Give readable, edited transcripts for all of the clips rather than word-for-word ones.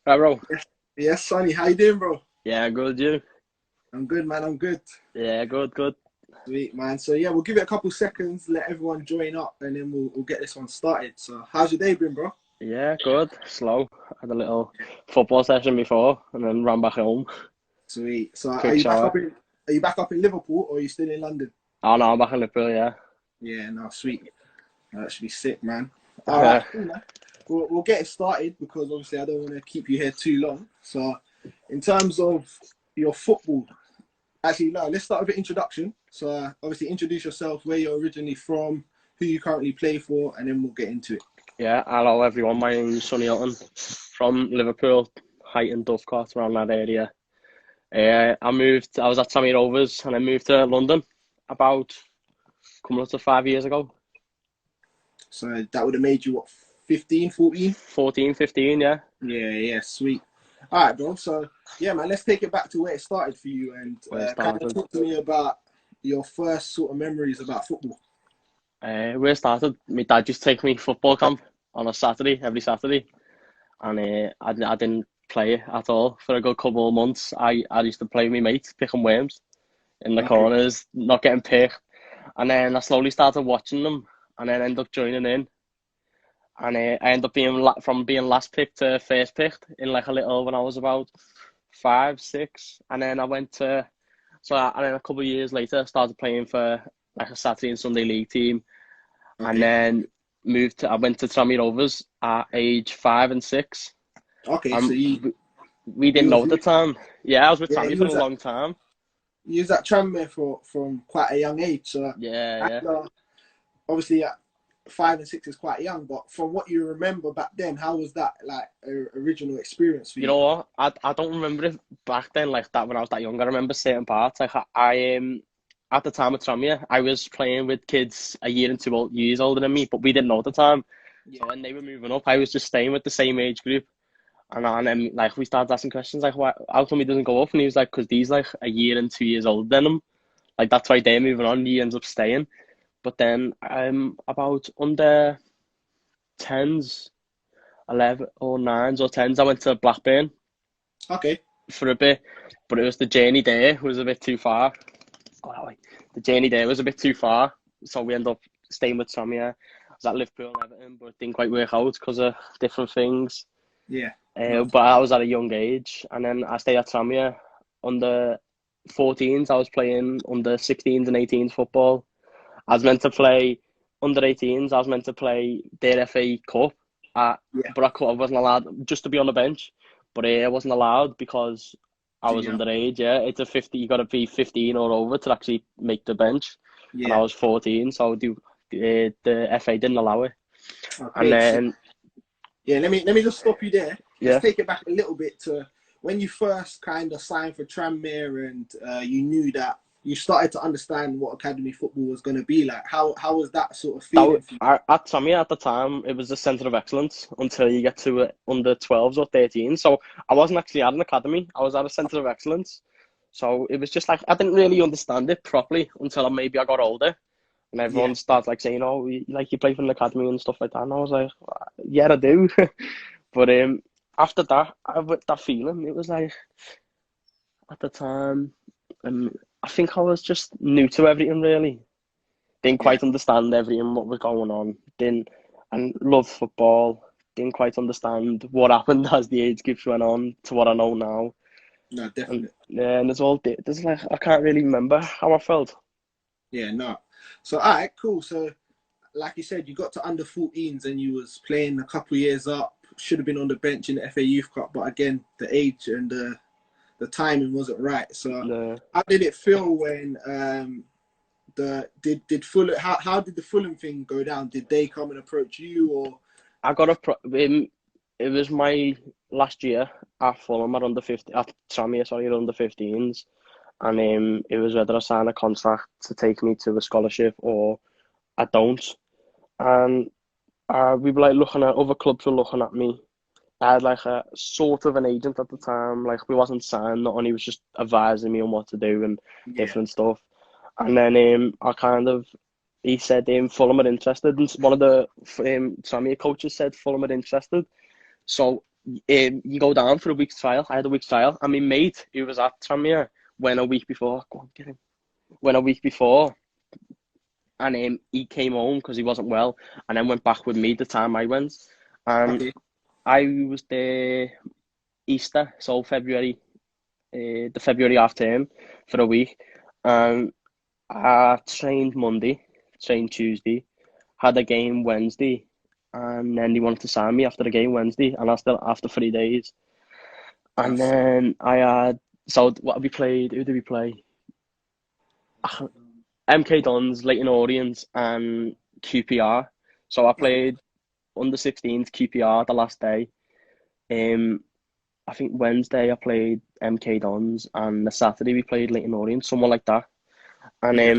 Right, bro. Yes, Sonny, how you doing, bro? Yeah, good, you? I'm good, man. I'm good. Yeah, good. Sweet, man. So yeah, we'll give it a couple seconds, let everyone join up, and then we'll get this one started. So how's your day been, bro? Yeah, good. Slow. Had a little football session before and then ran back home. Sweet. So are Quick you back shower. up in are you back up in Liverpool or are you still in London? Oh, no, I'm back in Liverpool, yeah. Yeah, no, sweet. That should be sick, man. All right, cool, man. We'll get it started because obviously I don't want to keep you here too long. So in terms of your football, actually, no, let's start with an introduction. So obviously introduce yourself, where you're originally from, who you currently play for, and then we'll get into it. Yeah, hello everyone. My name's Sonny Hilton from Liverpool, Heighton, Dovecourt, around that area. I was at Tranmere Rovers and I moved to London about coming up to 5 years ago. So that would have made you what, 15, 14? 14, 15, yeah. Yeah, yeah, sweet. All right, bro. So yeah, man, let's take it back to where it started for you and Where it kind of started. talk to me about your first sort of memories about football. Where it started, my dad used to take me football camp on a Saturday, every Saturday. And I didn't play at all for a good couple of months. I used to play with my mates, picking worms in the Okay, corners, not getting picked. And then I slowly started watching them and then ended up joining in. And I ended up from being last picked to first picked in like a little when I was about 5, 6. And then and then a couple of years later, I started playing for like a Saturday and Sunday league team. And okay, then I went to Tranmere Rovers at age 5 and 6. okay. So Um, we you didn't know was at the time. Yeah, I was with yeah Tammy for a long time. you was at Tranmere from quite a young age. So Yeah. after, obviously at 5 and 6 is quite young, but from what you remember back then, how was that like original experience for You you? know what? I don't remember it back then like that when I was that young. I remember certain parts. Like I at the time at Tranmere, I was playing with kids a year and 2 years older than me, but we didn't know at the time. Yeah, So when they were moving up, I was just staying with the same age group. And then like we started asking questions like, why? How come he doesn't go up? And he was like, because he's like a year and 2 years older than him. Like that's why they're moving on. He ends up staying. But then about under tens, 11 or nines or tens, I went to Blackburn okay, for a bit, but it was the journey there was a bit too far. Oh, that way. The journey there was a bit too far, so we ended up staying with Tommy. I was at Liverpool and Everton, but it didn't quite work out because of different things. yeah, no, But I was at a young age, and then I stayed at Tranmere under 14s. I was playing under 16s and 18s football. I was meant to play under 18s. I was meant to play their FA Cup, yeah, but I wasn't allowed just to be on the bench. But I wasn't allowed because I too was young. underage. Yeah, it's a 50. You got to be 15 or over to actually make the bench, and I Yeah, was 14, so the FA didn't allow it. And okay, so then yeah, let me just stop you there. Let's yeah, take it back a little bit to when you first kind of signed for Tranmere and you knew that you started to understand what academy football was going to be like. How was that sort of feeling for you? at Tammy at the time it was the centre of excellence until you get to under 12s or 13s. So I wasn't actually at an academy. I was at a centre of excellence. So it was just like I didn't really understand it properly until maybe I got older, and Yeah, everyone started like saying, "Oh, you play for an academy and stuff like that." And I was like, "Yeah, I do." But after that, with that feeling, it was like at the time, um, I think I was just new to everything really. Didn't yeah, quite understand everything what was going on. Didn't and loved football. Didn't quite understand what happened as the age groups went on to what I know now. no, And definitely. yeah, and there's like I can't really remember how I felt. Yeah, no. So all right, cool. So like you said, you got to under 14s and you was playing a couple of years up. Should have been on the bench in the FA Youth Cup, but again, the age and the timing wasn't right. So Uh, how did it feel when the did Fulham how did the Fulham thing go down? Did they come and approach you or I got it was my last year at Fulham at Tranmere, sorry, at under 15s, and it was whether I sign a contract to take me to a scholarship or I don't. And we were like looking at other clubs were looking at me. I had like a sort of an agent at the time, like we wasn't signed, not only was just advising me on what to do and yeah, different stuff. And then he said Fulham are interested, and one of the Tranmere coaches said Fulham are interested. So You go down for a week's trial. I had a week's trial, and my mate who was at Tranmere went a week before. Go on, get him. Went a week before, and he came home because he wasn't well, and then went back with me the time I went, and Okay. I was there Easter, so February, the February half term for a week, and I trained Monday, trained Tuesday, had a game Wednesday, and then they wanted to sign me after the game Wednesday, and I still after 3 days. And That's then I had, so what we played, who did we play? MK Dons, Leighton Orient, and QPR. So I played under 16s QPR the last day. I think Wednesday I played MK Dons, and the Saturday we played Leighton Orient, someone like that. And yeah.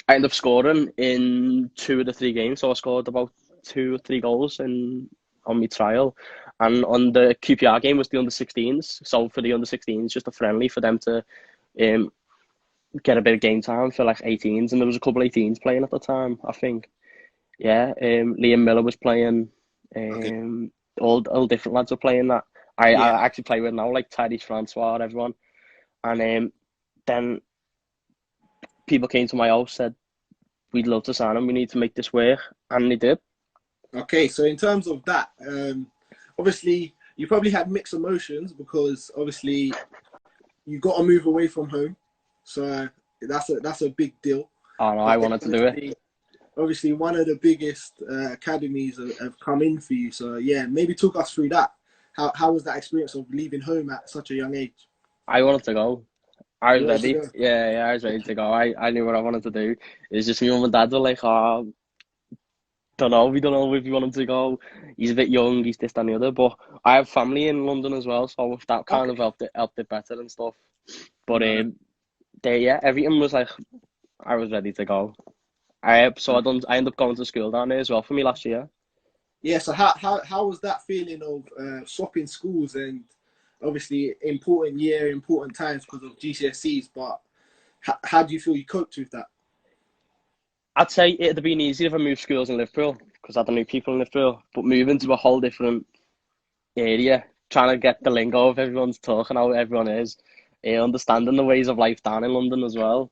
I ended up scoring in 2 of the 3 games, so I scored about 2 or 3 goals on my trial. And on the QPR game was the under 16s, so for the under 16s, just a friendly for them to get a bit of game time for like 18s, and there was a couple of 18s playing at the time, I think. Yeah, Liam Miller was playing, Okay. all different lads were playing that. Yeah. I actually play with now, like Tyrese Francois, everyone. And then people came to my house, said, we'd love to sign him, we need to make this work, and they did. Okay. So in terms of that, obviously you probably had mixed emotions because obviously you got to move away from home, so that's a big deal. Oh no, I But then wanted to do it. obviously one of the biggest academies have come in for you. So yeah, maybe talk us through that. How was that experience of leaving home at such a young age? I wanted to go. I was You wanted to ready. go? Yeah, I was ready to go. I knew what I wanted to do. It's just my mum and dad were like, oh, don't know. We don't know if you want him to go. He's a bit young. He's this, that, and the other. But I have family in London as well, so that kind of Okay. helped it better and stuff. But No, everything was like I was ready to go. So I ended up going to school down there as well for me last year. yeah. So how was that feeling of swapping schools and obviously important year, important times because of GCSEs? But how do you feel you coped with that? I'd say it'd have been easier if I moved schools in Liverpool because I had new people in Liverpool. But moving to a whole different area, trying to get the lingo of everyone's talking, how everyone is, understanding the ways of life down in London as well.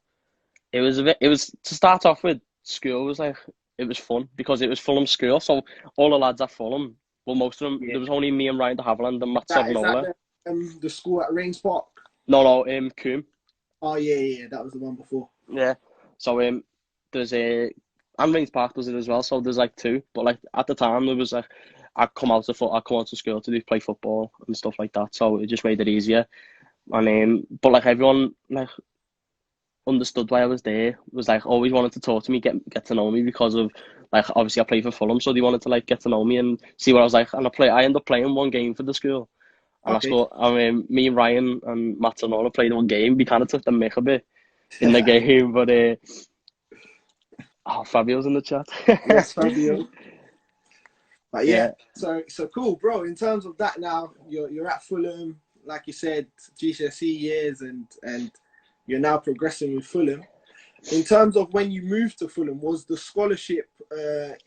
It was to start off with, school was like, it was fun because it was Fulham school. So all the lads at Fulham, well, most of them, Yeah. there was only me and Ryan de Havilland and Matt Is that Savinola. the school at Rains Park? No, Coombe. Oh yeah, that was the one before. Yeah. So there's and Rains Park does it as well. So there's like two, but like at the time there was like I come out to school to play football and stuff like that. So it just made it easier. And but like everyone like understood why I was there. Was like always wanted to talk to me, get to know me because of like obviously I play for Fulham, so they wanted to like get to know me and see what I was like. And I ended up playing one game for the school, and I Okay. scored. I mean, me and Ryan and Matt and all played one game. We kind of took the mick a bit in the game, but Fabio's in the chat. Yes, Fabio. But yeah, Yeah. so cool, bro. In terms of that, now you're at Fulham, like you said, GCSE years, and you're now progressing with Fulham. In terms of when you moved to Fulham, was the scholarship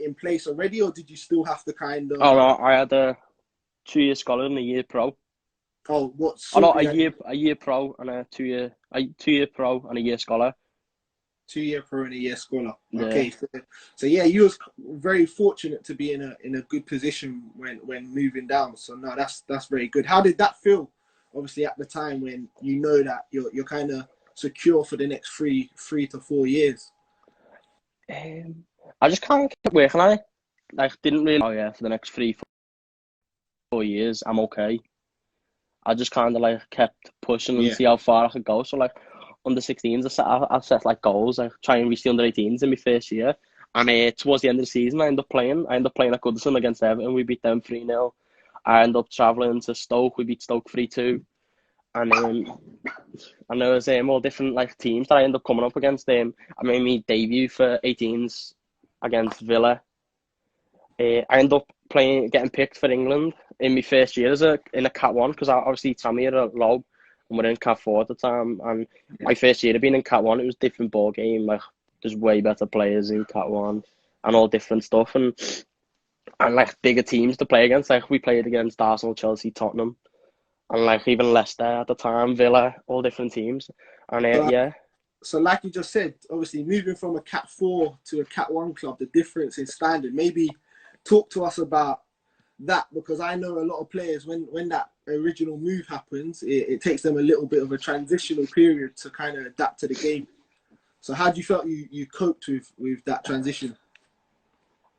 in place already, or did you still have to kind Oh of? no, I had a 2 year scholar and a year pro. Oh, what Oh no, sort? a year pro and a 2 year pro and a year scholar. 2 year pro and a year scholar. Yeah. Okay, so yeah, you was very fortunate to be in a good position when moving down. So no, that's very good. How did that feel? Obviously, at the time when you know that you're kind of secure for the next three to 4 years. I just kind of kept working on it. Like didn't really. Oh yeah, for the next 3, 4 years, I'm okay. I just kind of like kept pushing and Yeah. see how far I could go. So like under 16s, I set like goals, like try and reach the under 18s in my first year. And towards the end of the season, I ended up playing at Goodison against Everton. We beat them 3-0. I ended up travelling to Stoke. We beat Stoke 3-2. And there was all different like teams that I ended up coming up against. I made my debut for 18s against Villa. I ended up getting picked for England in my first year in a Cat 1 because obviously Tranmere are low and we're in Cat 4 at the time. And my first year of being in Cat 1, it was a different ball game. Like there's way better players in Cat 1 and all different stuff. And and like bigger teams to play against. Like we played against Arsenal, Chelsea, Tottenham, and like even Leicester at the time, Villa, all different teams. And So, yeah, so like you just said, obviously moving from a Cat 4 to a Cat 1 club, the difference in standard. Maybe talk to us about that, because I know a lot of players, when that original move happens, it takes them a little bit of a transitional period to kind of adapt to the game. So how do you felt you coped with that transition?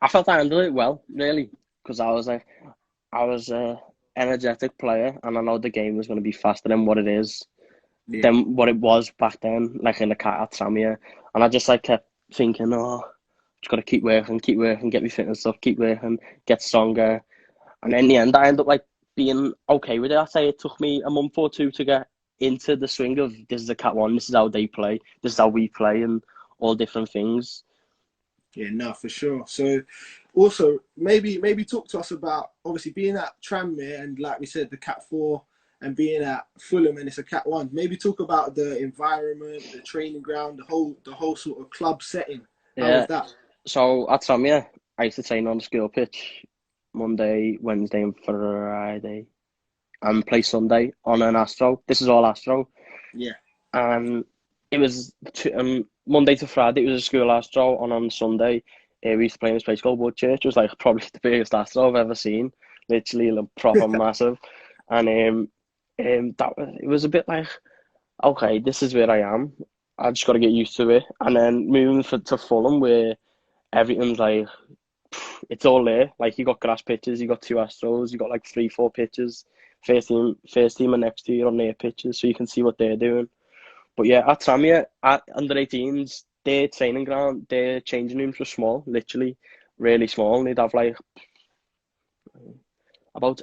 I felt I handled it well, really, because I was a energetic player, and I know the game was going to be faster than what it is, Yeah. than what it was back then, like in the cat at Tranmere. And I just like kept thinking, oh, just got to keep working, get me fit and stuff, keep working, get stronger. And in the end, I ended up like being okay with it. I say it took me a month or two to get into the swing of this is a Cat 1, this is how they play, this is how we play, and all different things. Yeah, no, for sure. So, also maybe talk to us about obviously being at Tranmere and, like we said, the Cat 4, and being at Fulham and it's a Cat 1. Maybe talk about the environment, the training ground, the whole sort of club setting. How was Yeah. that? So at Tranmere, I used to train on the school pitch Monday, Wednesday, and Friday, and play Sunday on an Astro. This is all Astro. Yeah, And it was Monday to Friday. It was a school Astro, and on Sunday, we used to play in this place called Woodchurch. It was like probably the biggest Astro I've ever seen. Literally, like, proper massive. And it was a bit like, okay, this is where I am. I just got to get used to it. And then moving to Fulham, where everything's like, it's all there. Like you got grass pitches, you got two Astros, you got like 3, 4 pitches. First team, and next to you on their pitches, so you can see what they're doing. But yeah, at Tranmere, at under 18s, their training ground, their changing rooms were small, literally really small. And they'd have like about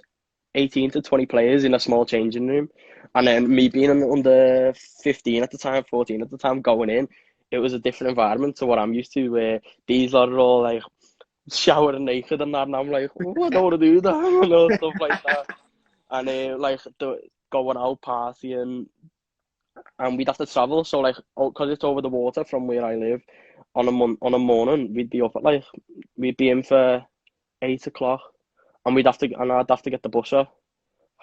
18 to 20 players in a small changing room. And then me being under 15 at the time, 14 at the time, going in, it was a different environment to what I'm used to, where these lot are all like showering naked and that, and I'm like, oh, I don't want to do that, you know, stuff like that. And like going out partying, and we'd have to travel. So like, because it's over the water from where I live, on a morning we'd be up at like we'd be in for 8 o'clock, and I'd have to get the bus at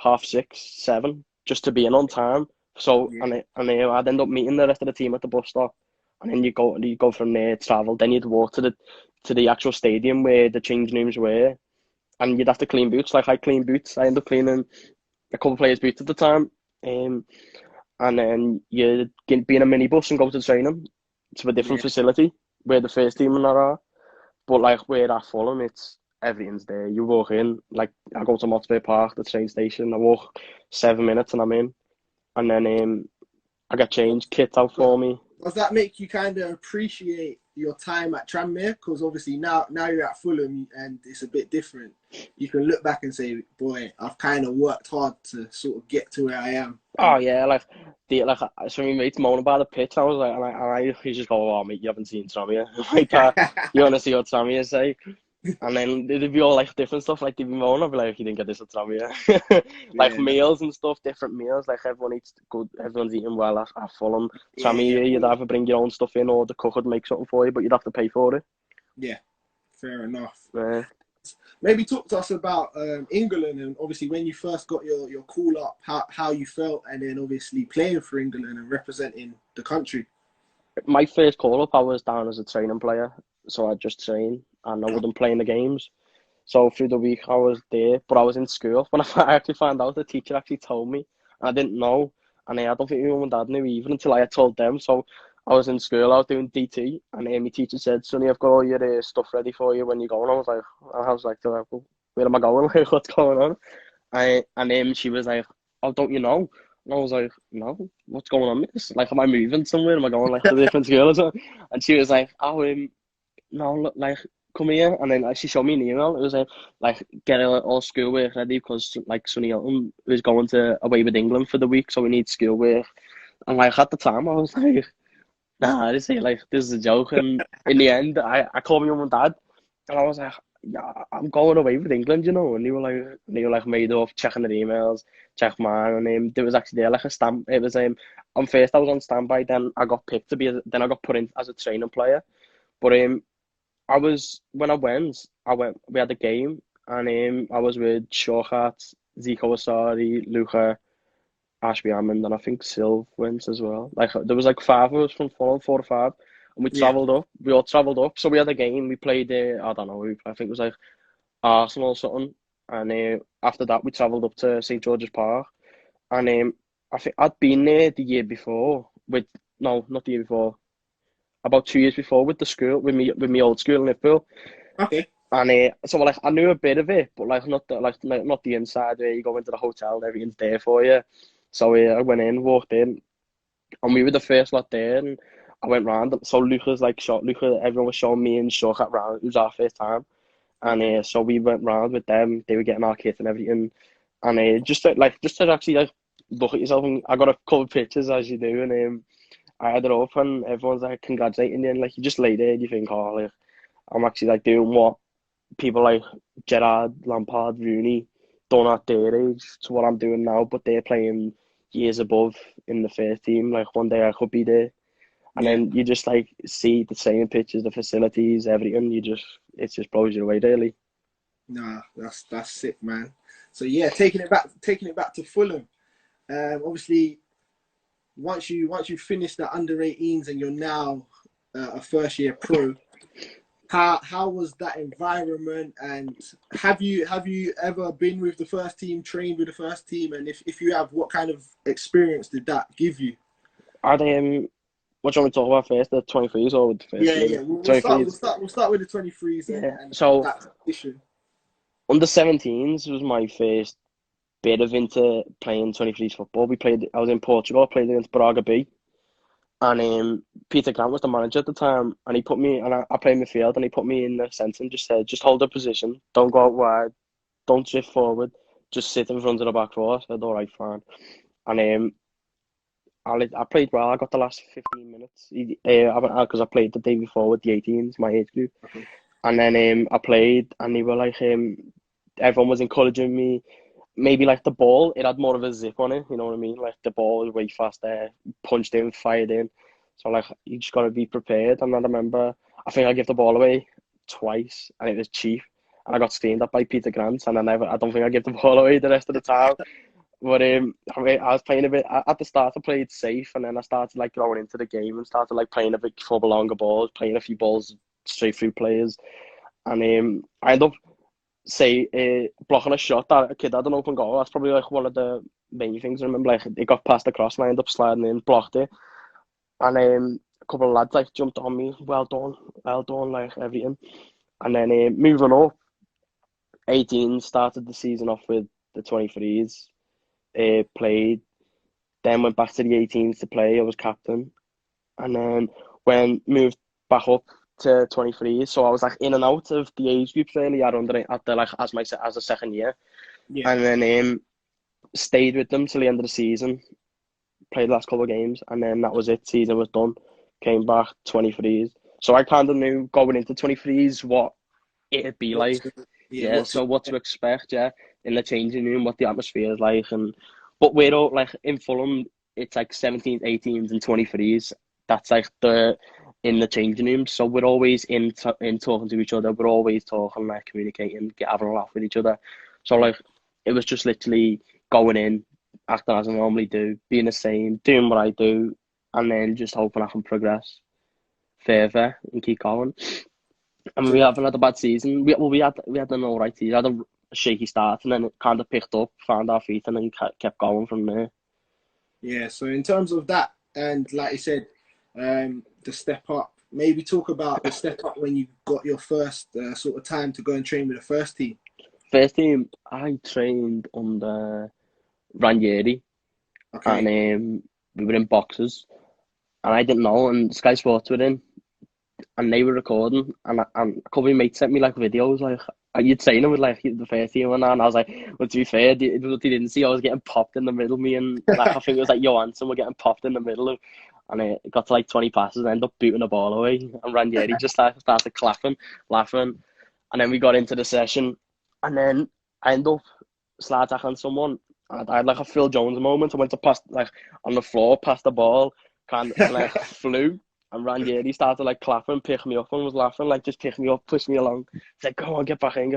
6:30, 7, just to be in on time. So yeah, I'd end up meeting the rest of the team at the bus stop, and then you go from there, travel, then you'd walk to the actual stadium where the change rooms were, and you'd have to clean boots. Like I clean boots. I ended up cleaning a couple of players' boots at the time. And then you be in a minibus and go to training to a different yeah, facility where the first team and that are. But like where at Fulham, it's everything's there. You walk in, like I go to Mott's Park, the train station. I walk 7 minutes and I'm in, and then I get changed, kit out But for me. does that make you kind of appreciate your time at Tranmere? Because obviously now you're at Fulham and it's a bit different. You can look back and say, boy, I've kind of worked hard to sort of get to where I am. Oh And yeah, so my mates moaning about the pitch. I was like, he just go, oh mate, you haven't seen Tranmere like that. You want to see what Tranmere say? And then they'd be all like different stuff, like they'd be moaning. I'd be like, you didn't get this at Tranmere. Like yeah, no, meals and stuff, different meals. Like everyone eats good, everyone's eating well at Fulham. yeah, Tranmere, you'd Fulham, either bring your own stuff in, or the cook would make something for you, but you'd have to pay for it. yeah, fair enough. Yeah. Maybe talk to us about England, and obviously when you first got your call up, how you felt, and then obviously playing for England and representing the country. My first call up, I was down as a training player, so I just train and I wouldn't play in the games. So through the week I was there, but I was in school. When I actually found out, the teacher actually told me. I didn't know, and I don't think my mum and dad knew either until I had told them. So I was in school, I was doing DT, and my teacher said, "Sonny, I've got all your stuff ready for you when you go." And I was like, well, where am I going? Like, what's going on? And then she was like, "Oh, don't you know?" And I was like, "No, what's going on with this? Like, am I moving somewhere? Am I going like to a different school or something?" And she was like, "Oh, no, look, like, come here." And then she showed me an email. It was like get all schoolwork ready because like Sonny Hilton was going to away with England for the week, so we need schoolwork. And like at the time, I was like, "Nah, this ain't like this is a joke." And in the end, I called my mum and dad, and I was like, "Yeah, I'm going away with England, you know." And they were like made up, checking their emails, check mine, and there was actually there like a stamp. It was on first I was on standby, then I got picked then I got put in as a training player. But when I went, we had a game, and I was with Shawhat, Zico Asari, Luca, Ashby Hammond, and I think Silv went as well. Like there was like five of us from Fulham, 4 or 5, and we Yeah. travelled up. We all travelled up. So we had a game. We played. I don't know. I think it was like Arsenal or something. And after that, we travelled up to St George's Park. And I think I'd been there the year before with no, not the year before. About 2 years before with the school, with me old school in Liverpool. Okay. And so like I knew a bit of it, but like not the inside where you go into the hotel and everything's there for you. So I went in, walked in, and we were the first lot there, and I went round. So Luca, everyone was showing me and Shawkat round. It was our first time, and so we went round with them. They were getting our kit and everything, and just to actually like look at yourself. And I got a couple of pictures as you do, and I had it up, and everyone's like congratulating you, and like you just lay there, and you think, oh, like I'm actually like doing what people like Gerrard, Lampard, Rooney done at their age to what I'm doing now, but they're playing years above in the first team. Like one day I could be there, and then you just like see the same pictures, the facilities, everything. It just blows you away, really. Nah, that's sick, man. So yeah, taking it back to Fulham. Obviously, once you finish the under-18s and you're now a first year pro, how was that environment? And have you ever been with the first team, trained with the first team? And if you have, what kind of experience did that give you? What do you want me to talk about first? The 23s or the first team? Yeah. We'll start with the 23s and so that issue. under 17s was my first bit of into playing 23s football. I was in Portugal, I played against Braga B, and Peter Grant was the manager at the time, and he put me, and I played midfield, and he put me in the centre and just said, just hold the position, don't go out wide, don't drift forward, just sit in front of the back four. I said, all right, fine. And I played well. I got the last 15 minutes because I played the day before with the 18s, my age group. Okay. And then I played, and they were like, everyone was encouraging me. Maybe like the ball, it had more of a zip on it, you know what I mean? Like the ball was way faster, punched in, fired in. So like you just gotta be prepared. And I remember, I think I gave the ball away twice, and it was cheap. And I got steamed up by Peter Grant, and I don't think I gave the ball away the rest of the time. But I was playing a bit at the start. I played safe, and then I started like growing into the game and started like playing a bit for longer balls, playing a few balls straight through players, and I ended up blocking a shot that a kid had an open goal. That's probably like one of the main things I remember. Like it got past the cross, and I ended up sliding in, blocked it, and a couple of lads like jumped on me. Well done, like everything. And then moving up, 18 started the season off with the 23s. Played, then went back to the 18s to play. I was captain, and then moved back up to 23s. So I was like in and out of the age groups really at the like as a second year, and then stayed with them till the end of the season. Played the last couple of games, and then that was it. Season was done. Came back 23s. So I kind of knew going into 23s what it'd be like. So what to expect, in the changing room, what the atmosphere is like, but we're all like in Fulham, it's like 17s, 18s, and 23s. That's like in the changing room. So we're always in talking to each other. We're always talking, like communicating, having a laugh with each other. So like it was just literally going in, acting as I normally do, being the same, doing what I do, and then just hoping I can progress further and keep going. And we haven't had a bad season. We had an alright season. Had a shaky start, and then it kind of picked up, found our feet, and then kept going from there. Yeah. So in terms of that, and like you said, the step up. Maybe talk about the step up when you got your first sort of time to go and train with the first team. First team, I trained under Ranieri, and we were in boxes, and I didn't know, and Sky Sports were in, and they were recording, and a couple of my mates sent me like videos, like you'd seen them with like the first team and that, and I was like, well, to be fair, what they didn't see, I was getting popped in the middle. Me and like I think it was like Johansson were getting popped in the middle, and it got to like 20 passes, and I ended up booting the ball away, and Ranieri just started laughing, and then we got into the session, and then I ended up slide tackling someone, and I had like a Phil Jones moment. I went to pass like on the floor, past the ball, and like flew. And Ranieri started like clapping, pick me up, and was laughing, like just pick me up, push me along. He's like, "Come on, get back in."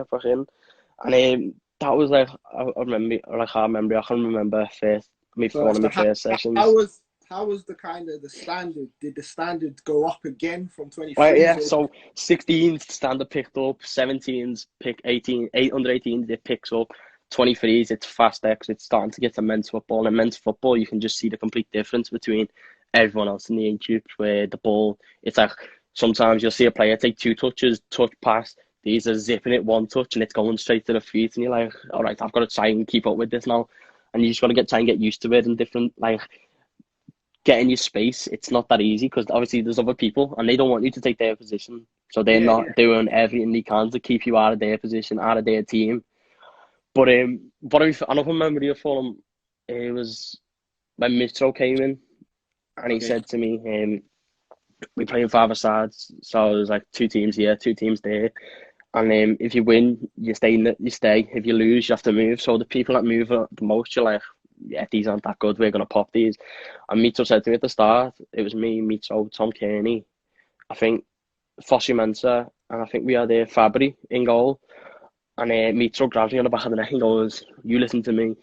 And that was like I remember, I can remember one of So my first how sessions. was the kind of the standard? Did the standard go up again from Right, 23s? yeah. Or So 16s standard picked up, 17s pick 8 under 18s it picks up, 23s it's faster because it's starting to get to men's football. And men's football, you can just see the complete difference between everyone else in the age group. Where the ball, it's like sometimes you'll see a player take 2 touches, touch pass. These are zipping it 1 touch and it's going straight to the feet, and you're like, all right, I've got to try and keep up with this now. And you just got to try and get used to it and different like getting your space. It's not that easy because obviously there's other people and they don't want you to take their position. So they're yeah, not doing everything they can to keep you out of their position, out of their team. But another memory of Fulham, it was when Mitro came in and he okay, said to me, we play in 5 sides, so there's like 2 teams here, 2 teams there. And if you win, you stay. You stay. If you lose, you have to move. So the people that move the most, you're like, yeah, these aren't that good. We're gonna pop these. And Mito said to me at the start, it was me, Mito, Tom Kearney, I think Fossey Mensah, and I think we had Fabry in goal. And Mito grabs me on the back of the neck and goes, "You listen to me.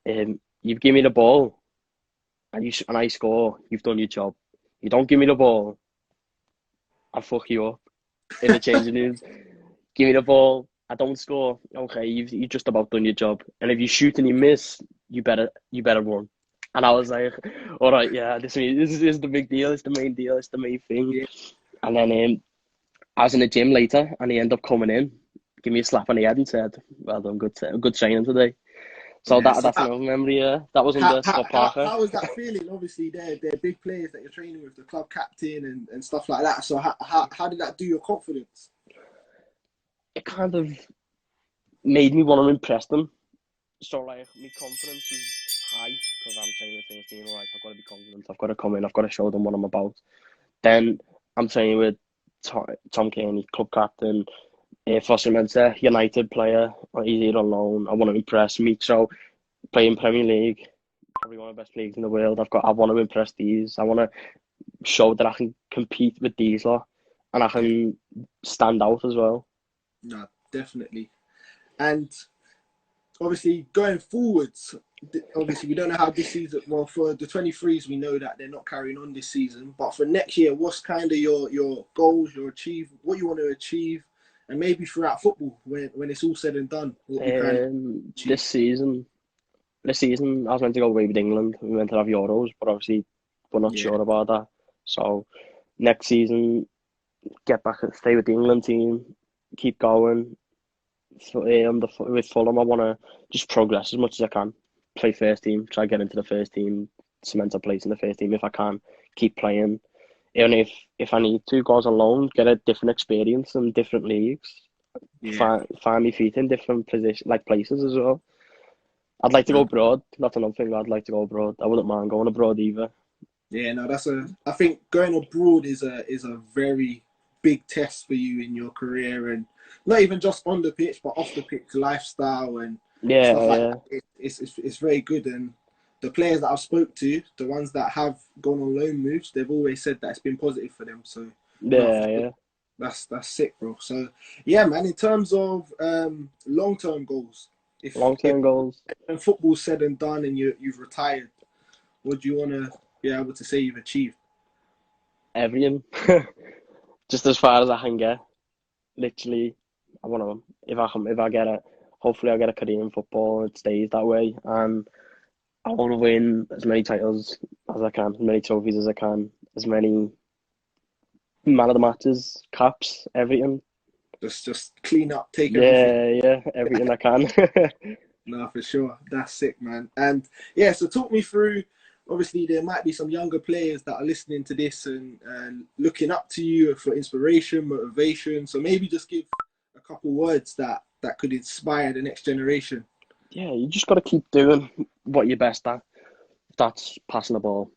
You give me the ball, and I score. You've done your job. You don't give me the ball, I'll fuck you up in the changing rooms. Give me the ball. I don't score. Okay, you've just about done your job. And if you shoot and you miss, you better run." And I was like, all right, yeah, this is the big deal. It's the main deal. It's the main thing. yeah. And then I was in the gym later, and he ended up coming in, give me a slap on the head, and said, "Well done, good training today." So Yeah. So that's another memory. Yeah, that was how under how Scott how, Parker. how was that feeling? Obviously, they're big players that you're training with, the club captain and stuff like that. So how did that do your confidence? It kind of made me want to impress them. So like my confidence was high because I'm training with 15. Right, I've got to be confident. I've got to come in. I've got to show them what I'm about. Then I'm training with Tom Kearney, club captain, Foster Mensah, United player. He's here on loan. I want to impress me. So playing Premier League, probably one of the best leagues in the world. I want to impress these. I want to show that I can compete with these lot, and I Yeah, can stand out as well. no, definitely. And obviously, going forwards, obviously we don't know how this season. Well, for the 23s, we know that they're not carrying on this season. But for next year, what's kind of your goals, what you want to achieve, and maybe throughout football, when it's all said and done, what you kind of This achieve. season, I was meant to go away with England. We meant to have Euros, but obviously we're not Yeah, sure about that. So next season, get back and stay with the England team, keep going. So, with Fulham, I want to just progress as much as I can. Play first team, try to get into the first team, cement a place in the first team if I can. Keep playing, even if I need to, go on loan, get a different experience in different leagues. yeah. Find my feet in different positions, like places as well. I'd like to go No, abroad. That's another thing. I'd like to go abroad. I wouldn't mind going abroad either. yeah, no, I think going abroad is a very big test for you in your career, and not even just on the pitch, but off the pitch lifestyle and stuff Yeah, like yeah, that. It's very good, and the players that I've spoke to, the ones that have gone on loan moves, they've always said that it's been positive for them. So no, for yeah, sure, yeah. that's sick, bro. So yeah, man. In terms of long term goals, if Long-term goals, when football's said and done and you've retired, what do you want to be able to say you've achieved? everything. Just as far as I can get. Literally, I want to. If I get it, hopefully I get a career in football. It stays that way, and I want to win as many titles as I can, as many trophies as I can, as many man of the matches, caps, everything. Just clean up, take everything. Yeah, yeah, everything I can. No, for sure. That's sick, man. And yeah, so talk me through. Obviously, there might be some younger players that are listening to this and looking up to you for inspiration, motivation. So maybe just give a couple words that could inspire the next generation. Yeah, you just got to keep doing what you're best at. If that's passing the ball,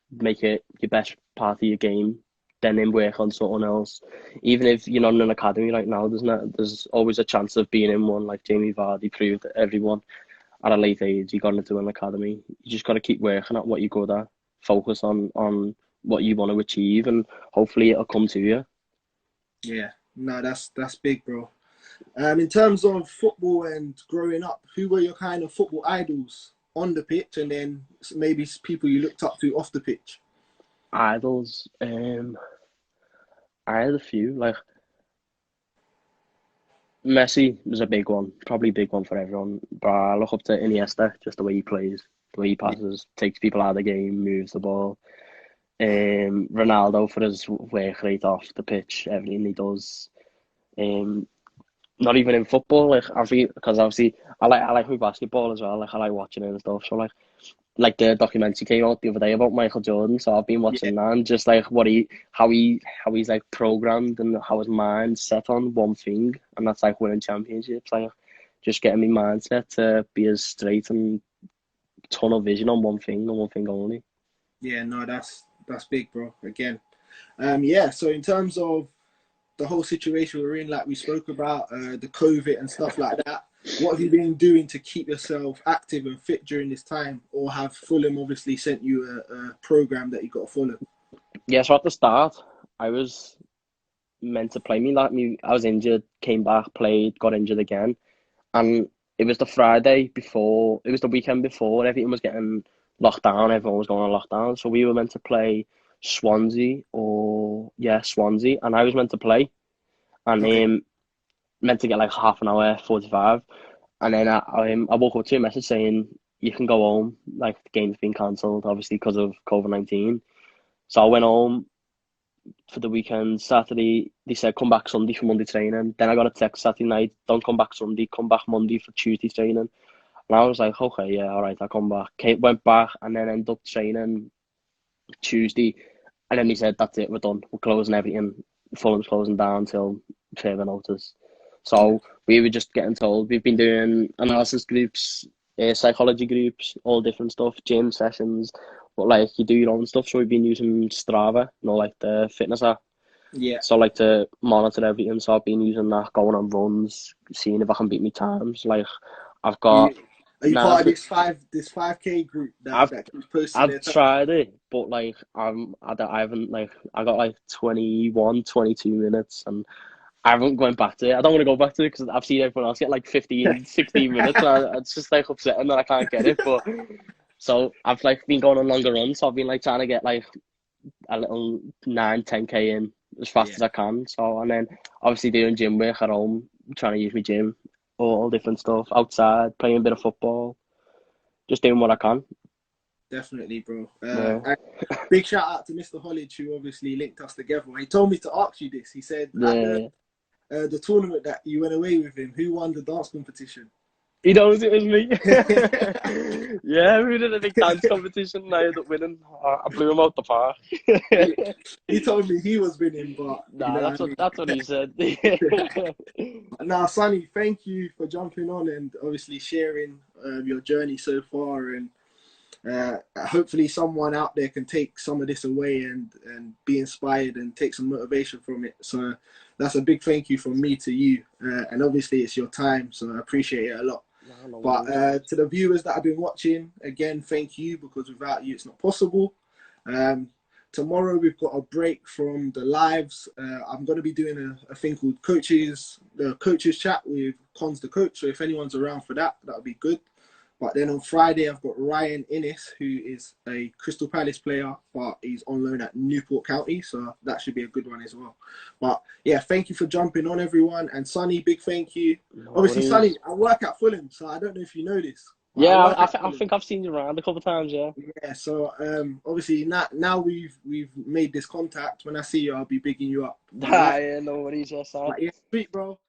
make it your best part of your game, then work on something else. Even if you're not in an academy right now, there's always a chance of being in one. Like Jamie Vardy proved to everyone at a late age he got into an academy. You just got to keep working at what you're good at. Focus on what you want to achieve, and hopefully it'll come to you. Yeah, no, that's big, bro. In terms of football and growing up, who were your kind of football idols on the pitch, and then maybe people you looked up to off the pitch? Idols. I had a few. Like Messi was a big one, probably a big one for everyone. But I look up to Iniesta, just the way he plays, the way he passes, takes people out of the game, moves the ball. Ronaldo for his work rate off the pitch, everything he does. Not even in football, like because obviously I like my basketball as well. Like I like watching it and stuff. So like the documentary came out the other day about Michael Jordan. So I've been Yeah, watching that and just like how he's like programmed and how his mind's set on one thing, and that's like winning championships. Like just getting my mindset to be as straight and tunnel vision on one thing and one thing only. yeah, no, that's big, bro. Again, yeah. So in terms of the whole situation we're in, like we spoke about, the COVID and stuff like that. What have you been doing to keep yourself active and fit during this time? Or have Fulham obviously sent you a program that you got to follow? Yeah, so at the start, I was meant to play I was injured, came back, played, got injured again, and it was the Friday before. It was the weekend before. Everything was getting locked down. Everyone was going on lockdown, so we were meant to play Swansea, and I was meant to play, and Okay. meant to get like half an hour, 45. And then I woke up to a message saying you can go home. Like the game's been cancelled, obviously because of COVID-19. So I went home for the weekend. Saturday they said come back Sunday for Monday training. Then I got a text Saturday night, don't come back Sunday, come back Monday for Tuesday training. And I was like, okay, yeah, all right, I'll come back. Went back and then ended up training Tuesday. And then he said, that's it, we're done. We're closing everything. Fulham's closing down till further notice. So we were just getting told. We've been doing analysis groups, psychology groups, all different stuff, gym sessions. But like you do your own stuff. So we've been using Strava, like the fitness app. Yeah. So like to monitor everything. So I've been using that, going on runs, seeing if I can beat my times. Like I've got Are you now part of this 5K group I've that keeps posting I've their time? tried it, but like I haven't like I got like 21, 22 minutes, and I haven't gone back to it. I don't want to go back to it because I've seen everyone else get like 15, 16 minutes, and it's just like upsetting that I can't get it. But so I've like been going on longer runs, so I've been like trying to get like a little 9, 10K in as fast Yeah, as I can. So and then obviously doing gym work at home, trying to use my gym, all different stuff outside, playing a bit of football, just doing what I can. definitely, bro. Yeah. And big shout out to Mr. Hollidge, who obviously linked us together. He told me to ask you this. He said at Yeah. the tournament that you went away with him, who won the dance competition? He knows it was me. Yeah, we did a big dance competition and I ended up winning. I blew him out the park. He told me he was winning, but you Nah, know that's what what I that's what he said. mean. Now, Sonny, thank you for jumping on and obviously sharing your journey so far, and hopefully someone out there can take some of this away and be inspired and take some motivation from it. So that's a big thank you from me to you, and obviously it's your time, so I appreciate it a lot. Nah, no But worries. to the viewers that have been watching, again, thank you, because without you, it's not possible. Tomorrow we've got a break from the lives. I'm going to be doing a thing called the coaches chat with Cons the coach. So if anyone's around for that, that would be good. But then on Friday, I've got Ryan Innes, who is a Crystal Palace player, but he's on loan at Newport County. So that should be a good one as well. But yeah, thank you for jumping on, everyone. And Sonny, big thank you. No Obviously, Sonny, worries. I work at Fulham, so I don't know if you know this, but I Yeah, work at I Fulham. think I've seen you around a couple of times. Yeah. Yeah, so obviously now we've made this contact. When I see you, I'll be bigging you up. All right. Yeah, no worries. Yeah, Sam. But yeah, sweet, bro.